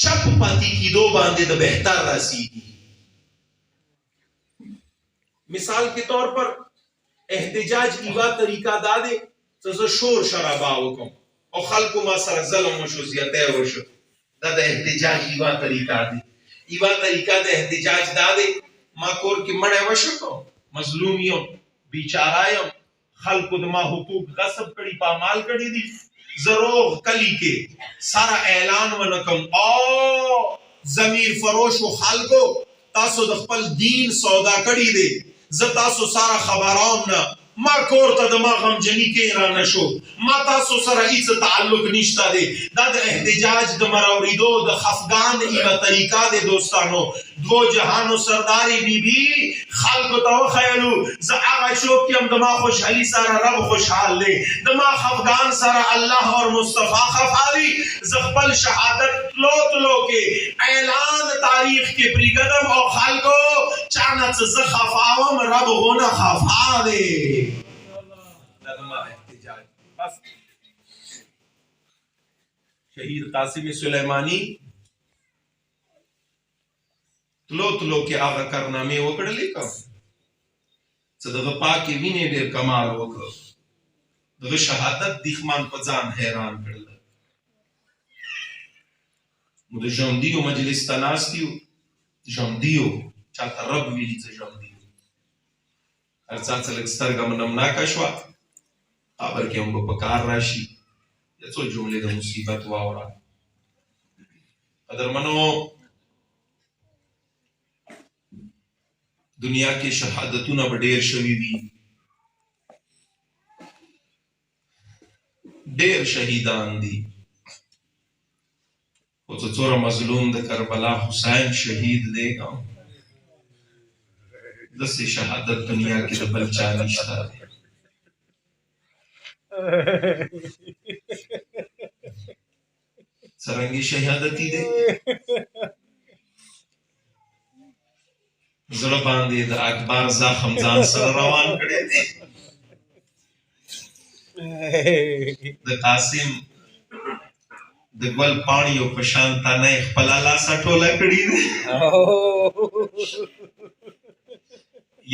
شپ پاتی کی دو باندې د بهتر راسیږي. مثال کے طور پر احتجاج کی وا طریقہ دا دے تو شور شرابا وکم او خلق ما سره ظلم وشو زیاته وشو دا د احتجاج کی وا طریقہ دی. ایوا طریقہ د احتجاج دا دے ما کور کی مړ وشو کو مظلوم یم بیچارہ یم خلق د ما حقوق غصب کړي پامال کړي دي زروغ کلی کے سارا اعلان ونکم او ضمیر فروش و خلقو تاسو د خپل دین سودا کړي دي ز تاسو سارا خبران نه ما کور ته د ما غمجنی کې را نشو ما تاسو سره هیڅ تعلق نشته دی دا د احتجاج د مراوریدو د خفګان ایله طریقہ دی دوستانو. دو جهانو سرداری بی بی خلق ته وخیلو ز هغه شوق یم د ما خوشحالی سره رب خوشحال دی د ما خفګان سره الله اور مصطفی خفاوی ز خپل شهادت تلو کې اعلان تاریخ کې پریګدم او خلقو چانه ز خفاوم رب غونه خفا دی. شہید قاسم سلیمانی تلو کے آغا کرنامے وکڑلے کا صدق پاکی وینے دیر کمال وکڑ دغه شهادت دیخمان پزان حیران کړل. مو د ژوندیو مجلس ته ناست یو ژوندیو چاته رب ویلي څه ژوندیو هر څه لږ سترګه منمناکه شوه قبر کې هم به په کار راشي یا څو جملې د مصیبت واوره. قدرمنو دنیا کې شهادتونه به ډېر شوي وي ډېر شهیدان دي خو څه څوره مظلوم د کربلا حسین شهید دی داسې شهادت دنیا کې د بل چا نشته دی. څرنګه شهادتي دی زړه باندې د اکبر زخم ځان سره روان کړی دی د قاسم د ګل پاڼې او په شان تنه خپل لاسه ټوله کړي دی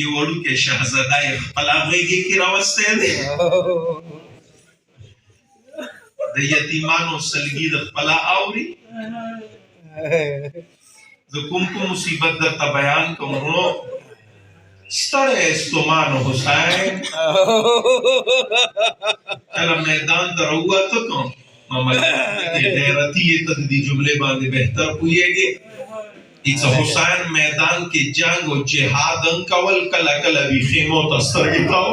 یو وړوکی شهزاده یې خپل غېږې کې راوستی دی د یتیمانو سلګي د خپله اوري. زه کوم مصیبت درته بیان کوم ورونو ستړی ستومان حسین کله میدان ته راووته کوم غیرتی یې ته د دې جملې باندې بهتر پوهېږي چې حسین میدان کې جنگ او جهاد کول کله کله وي خیمو ته سترګې تاو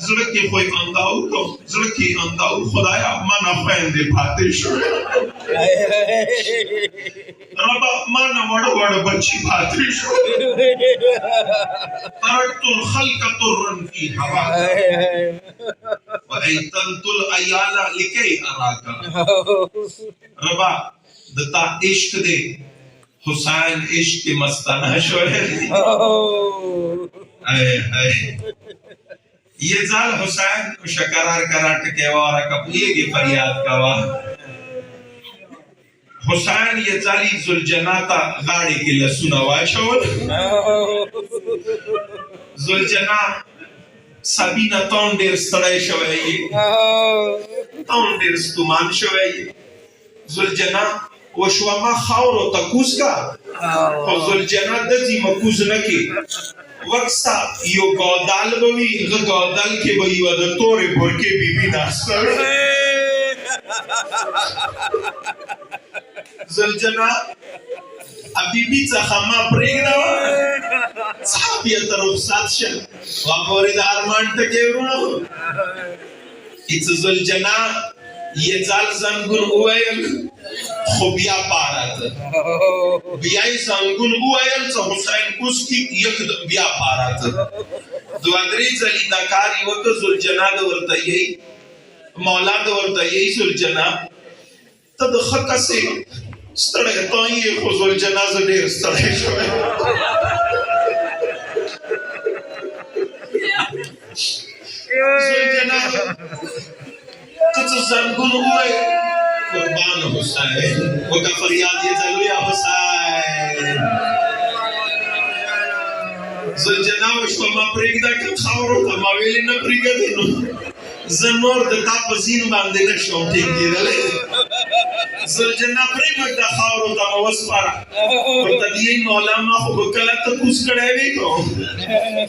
زړه کې خو یې انداو کوم زړه کې انداو خدایا مانه خویندې پاتې شوې ربا مانه وړ بچي پاتې شوې ترکت الخلق طرا فی هوا وایتنت العیال لکی اراک ربا دتا عشق دے حسین عشق کے مستانہ شوئے یہ زال حسین شکرار کراٹ کے وارا کپلیے کی فریاد کوا حسین یہ زالی زلجناتا غاڑی کی لسونا واچھول زلجنا سابینا تون دیر سڑے شوئے تون دیر ستومان شوئے زلجنا وشوا ما خاورو تکوز کا خو زلجنا دزی مکوز نکی وقتا یو گودال بوی گودال کے بوی و دا توری بورکی بی بی ناستا زلجنا ابی بی خما پریگ دوا صحابیت رخصت شد وقوری دا ارمان تکی ورونو ایت زلجنا یہ زال زنگون اوائل خو بیا پارات بیائی زنگون اوائل سا حسین کس کی یک بیا پارات دوادری زلی داکاری وقت زلجنا دورتا یہی مولا دورتا یہی زلجنا تد خکا سے ستڑے تائیے خو زلجنا زدیر ستڑے شوئے وکا فریاد یہ چلو یا حسین زلجناو شو ما پریگ دا کم خاورو تا ما ویلی نا پریگ دنو زنور دا تا پزین بانده نشو ٹھیکی دلے زلجنا پریگ دا خاورو تا ما وسپارا ورطا دیئی مولا ما خوب کلا تکوس کڑے بھی کو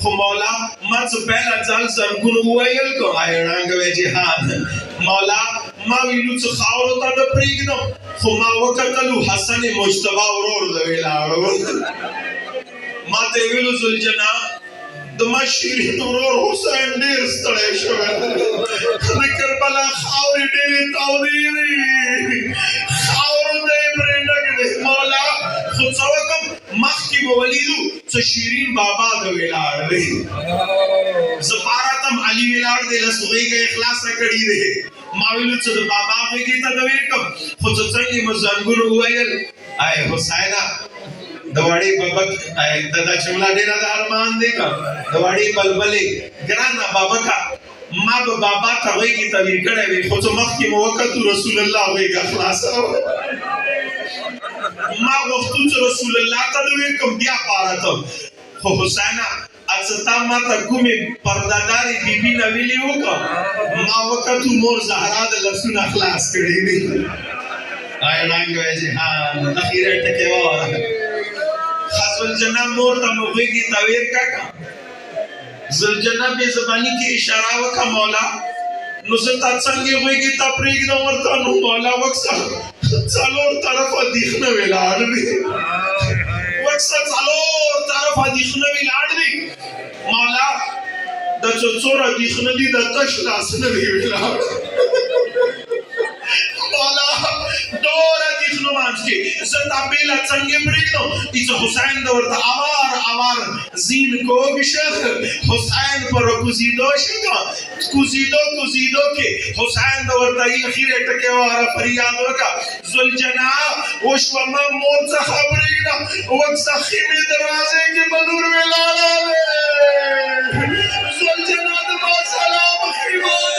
خو مولا ما چو پہلا چال زرگون ہوئیل کو آئے رانگوے جہاد مولا ما ویلو چو خاورو تا دا پریگ دو خو ما وکتلو حسن مجتبہ ورور دا ویلارو ما ته ویلو زلجنا د ما شیرین ورور حسین ډیر ستړی شوی د کربلا خاورې ډېرې تاودې دي خاورو ته یې پرې نه کړې مولا خو څه وکړم مخکې به ولیدو څه شیرین بابا د ولاړ دی زه پاراتم علي ولاړ دی لس غېږه یې خلاصه کړې دی ما ویلو چې د بابا غېږې ته د ویل کړم خو څه څنګه مې زنګون وویل ای حسینه دواړي بابک ددا چملا ډیرا د ارمان دی کا دواړي بلبلې ګرانا بابا کا ما به بابا ته وایي کی تعبیر کړه وي خو څه مخ کې موقت رسول الله وایي خلاص ما وختو چې رسول الله ته وایي کوم بیا پاره خو حسینا اڅتا ما ته کومې پرداداري بیبي نه ویلی وکړه ما وختو مور زهرا د لسونه خلاص کړی دی آی رنگ جهان اخیره ټکه واره زلجنا مور تا مغیگی تاویر کاکا زلجنا بے زبانی کی اشارہ وکا مولا نزتا چنگی غیگی تا پریگ دا ورطا نو مولا وکسا چالور طرفا دیخنا ویلار دی وکسا چالور طرفا دیخنا ویلار دی مولا دا چورا دیخنا دی دا تش لاسنا دی ویلار مولا دورا دیخنو مانس کی زتا بیلا چنگی پریگ دو ایسا حسین دورتا آوار زین کو بشخ حسین پر کزیدو شکا کزیدو کے حسین دورتا ای اخیر اٹکے وارا فریاد وکا زلجنا وشو ما مورتا خبریگ دا وقت خیمی دروازے کے بنور میں لالا لے زلجنا دبا سلام خیمان